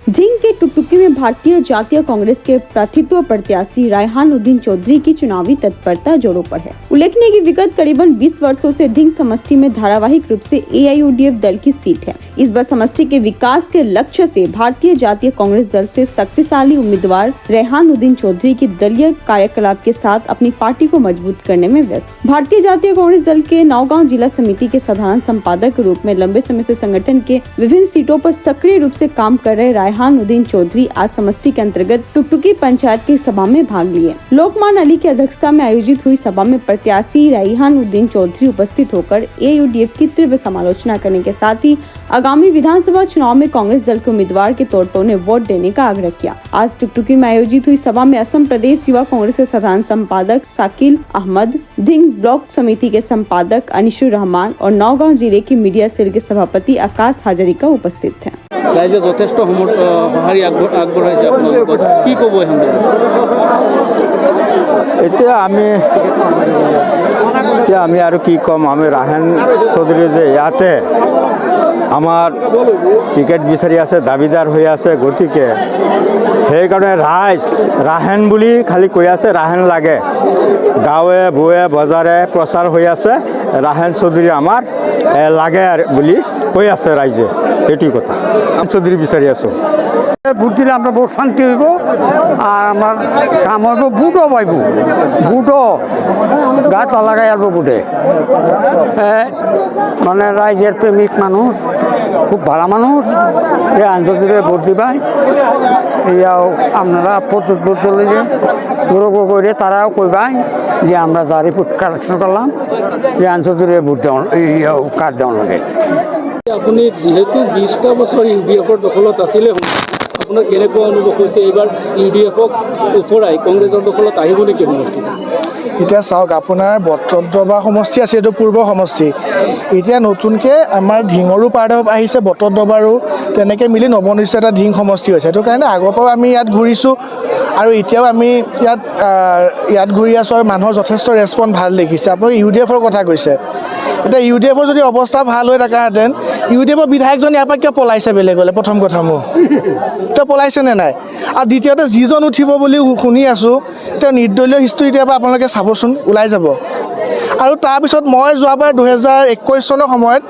ढींग के टुकटुकी में भारतीय जातीय कांग्रेस के प्रतित्व प्रत्याशी रायहानुद्दीन चौधरी की चुनावी तत्परता जोरों पर है। उल्लेखनीय कि विगत करीबन 20 वर्षों से ढींग समष्टि में धारावाहिक रूप से AIUDF दल की सीट है। इस बार समष्टि के विकास के लक्ष्य से भारतीय जातीय कांग्रेस दल से शक्तिशाली उम्मीदवार रायहानुद्दीन चौधरी की दलीय कार्यकलाप के साथ अपनी पार्टी को मजबूत करने में व्यस्त। भारतीय जातीय कांग्रेस दल के नौगांव जिला समिति के साधारण संपादक के रूप में लंबे समय से संगठन के विभिन्न सीटों पर सक्रिय रूप से काम कर रहे रायहानुद्दीन चौधरी आज समष्टि के अंतर्गत टुकटुकी पंचायत की सभा में भाग लिए। लोकमान अली की अध्यक्षता में आयोजित हुई सभा में प्रत्याशी रायहानुद्दीन चौधरी उपस्थित होकर AIUDF की तीव्र समालोचना करने के साथ ही आगामी विधानसभा चुनाव में कांग्रेस दल के उम्मीदवार के तौर पर उन्हें वोट देने का आग्रह किया। आज टुकटुकी में आयोजित हुई सभा में असम प्रदेश युवा कांग्रेस के साधारण संपादक साकिल अहमद, ढींग ब्लॉक समिति के संपादक अनिशुर रहमान और नौगांव जिले की मीडिया सेल के सभापति आकाश हाजरिका उपस्थित थे। राइजे যথেষ্ট সঁহাৰি আগবঢ়াইছে আপোনালোকক কি ক'ব এতিয়া আমি আৰু কি ক'ম আমি ৰাহেন চৌধুৰী যে ইয়াতে আমাৰ টিকেট বিচাৰি আছে দাবীদাৰ হৈ আছে গতিকে সেইকাৰণে ৰাহেন বুলি খালি কৈ আছে ৰাহেন লাগে গাঁৱে বুৱে বজাৰে প্ৰচাৰ হৈ আছে ৰাহেন চৌধুৰী আমাৰ লাগে বুলি কৈ আছে ৰাইজে এইটোই কথা আমি চৌধুৰী বিচাৰি আছোঁ ভোট দিলে আমরা বহুত শান্তি হইব আর আমার কাম হইব বুটও পাইব বুটও গাছ লাগাই আসবো বুটে মানে রাইজের প্রেমিক মানুষ খুব ভালো মানুষ এই আঞ্চলিকে ভোট দিবাই এইয়াও আপনারা প্রত্যুত লইলে গৌরব করে তারাও কইবাই যে আমরা যা রিপোর্ট কালেকশন করলাম যে আঞ্চলিকে ভোট দেওয়া কার্ড দেওয়া লাগে আপুনি যেহেতু 20টা বছৰ UDFৰ দখলত আছিলে আপোনাৰ কেনেকুৱা অনুভৱ হৈছে এইবাৰ UDFক ওফৰাই কংগ্ৰেছৰ দখলত আহিব নেকি সমষ্টি এতিয়া চাওক আপোনাৰ বটদ্ৰৱা সমষ্টি আছে এইটো পূৰ্ব সমষ্টি এতিয়া নতুনকৈ আমাৰ ঢিঙৰো পাৰ্ট আহিছে বটদ্ৰৱাৰো তেনেকৈ মিলি নৱনিৰ্দিষ্ট এটা ঢিং সমষ্টি হৈছে সেইটো কাৰণে আগৰ পৰাও আমি ইয়াত ঘূৰিছোঁ আৰু এতিয়াও আমি ইয়াত ঘূৰি আছোঁ আৰু মানুহৰ যথেষ্ট ৰেছপন্স ভাল দেখিছে আপুনি UDFৰ কথা কৈছে এতিয়া UDFৰ যদি অৱস্থা ভাল হৈ থকাহেঁতেন UDFৰ বিধায়কজন ইয়াৰ পৰা কিয় পলাইছে বেলেগলৈ প্ৰথম কথা মোৰ তেওঁ পলাইছেনে নাই আৰু দ্বিতীয়তে যিজন উঠিব বুলি শুনি আছোঁ তেওঁ নিৰ্দলীয় হিষ্ট্ৰী দিয়াৰ পৰা আপোনালোকে চাবচোন ওলাই যাব আৰু তাৰপিছত মই যোৱাবাৰ 2021 চনৰ সময়ত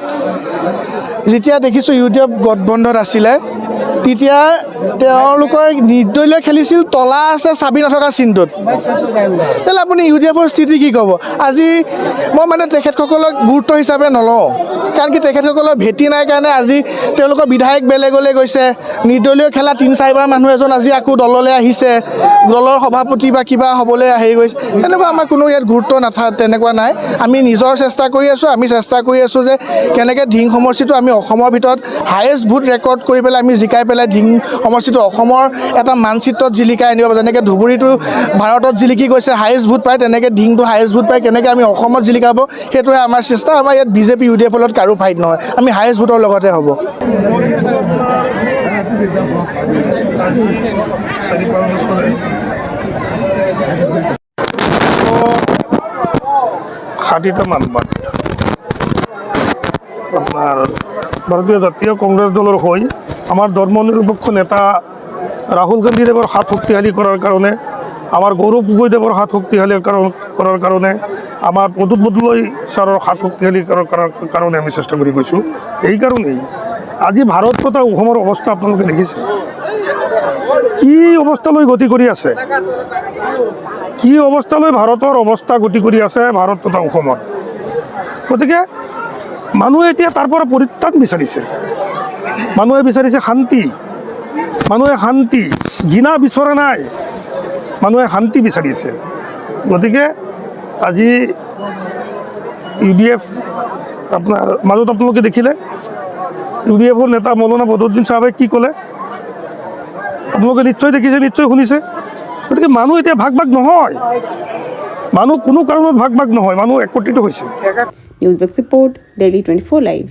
যেতিয়া দেখিছোঁ UDF গঠবন্ধত আছিলে তেতিয়া তেওঁলোকৰ নিৰ্দলীয় খেলিছিল তলা আছে চাবি নথকা চিনটোত তেতিয়াহ'লে আপুনি UDFৰ স্থিতি কি ক'ব আজি মই মানে তেখেতসকলক গুৰুত্ব হিচাপে নলওঁ কাৰণ কি তেখেতসকলৰ ভেটি নাই কাৰণে আজি তেওঁলোকৰ বিধায়ক বেলেগলৈ গৈছে নিৰ্দলীয় খেলা 3-4বাৰ মানুহ এজন আজি আকৌ দললৈ আহিছে দলৰ সভাপতি বা কিবা হ'বলৈ হেৰি গৈছে তেনেকুৱা আমাৰ কোনো ইয়াত গুৰুত্ব তেনেকুৱা নাই আমি নিজৰ চেষ্টা কৰি আছোঁ আমি চেষ্টা কৰি আছোঁ যে কেনেকৈ ঢিং সমষ্টিটো আমি অসমৰ ভিতৰত হায়েষ্ট ভোট ৰেকৰ্ড কৰি পেলাই আমি জিকাই পেলাই ঢিং সমষ্টিটো অসমৰ এটা মানচিত্ৰত জিলিকাই আনিব যেনেকৈ ধুবুৰীটো ভাৰতত জিলিকি গৈছে হায়েষ্ট ভোট পায় তেনেকৈ ঢিংটো হায়েষ্ট ভোট পায় কেনেকৈ আমি অসমত জিলিকাব সেইটোৱে আমাৰ চেষ্টা আমাৰ ইয়াত BJP UDF ফলত কাৰো ফাইট নহয় আমি হায়েষ্ট ভোটৰ লগতে হ'ব আপনার ভারতীয় জাতীয় কংগ্রেস দলের হয়ে আমার ধর্মনিরপেক্ষ নেতা রাহুল গান্ধী দেবর হাত শক্তিশালী করার কারণে আমার গৌরব গগৈ দেবর হাত শক্তিশালী করার কারণে আমার প্রদ্যুৎ বৰদলৈ ছাৰৰ হাত শক্তিশালী কৰাৰ কাৰণে আমি চেষ্টা কৰে গৈছোঁ এই কাৰণেই আজি ভাৰত তথা অসমৰ অৱস্থা আপোনালোকে দেখিছে কি অৱস্থালৈ গতি কৰি আছে কি অৱস্থালৈ ভাৰতৰ অৱস্থা গতি কৰি আছে ভাৰত তথা অসমৰ গতিকে মানুহে এতিয়া তাৰ পৰা পৰিত্ৰাণ বিচাৰিছে মানুহে বিচাৰিছে শান্তি মানুহে শান্তি ঘৃণা বিচৰা নাই মানুহে শান্তি বিচাৰিছে গতিকে আজি UDF আপোনাৰ মাজত আপোনালোকে দেখিলে UDFৰ নেতা মৌলানা বদৰুদ্দিন সাহেবে কি ক'লে আপোনালোকে নিশ্চয় দেখিছে নিশ্চয় শুনিছে গতিকে মানুহ এতিয়া ভাগ নহয় মানুহ কোনো কাৰণত ভাগ নহয় মানুহ একত্ৰিত হৈছে News Export Daily 24 Live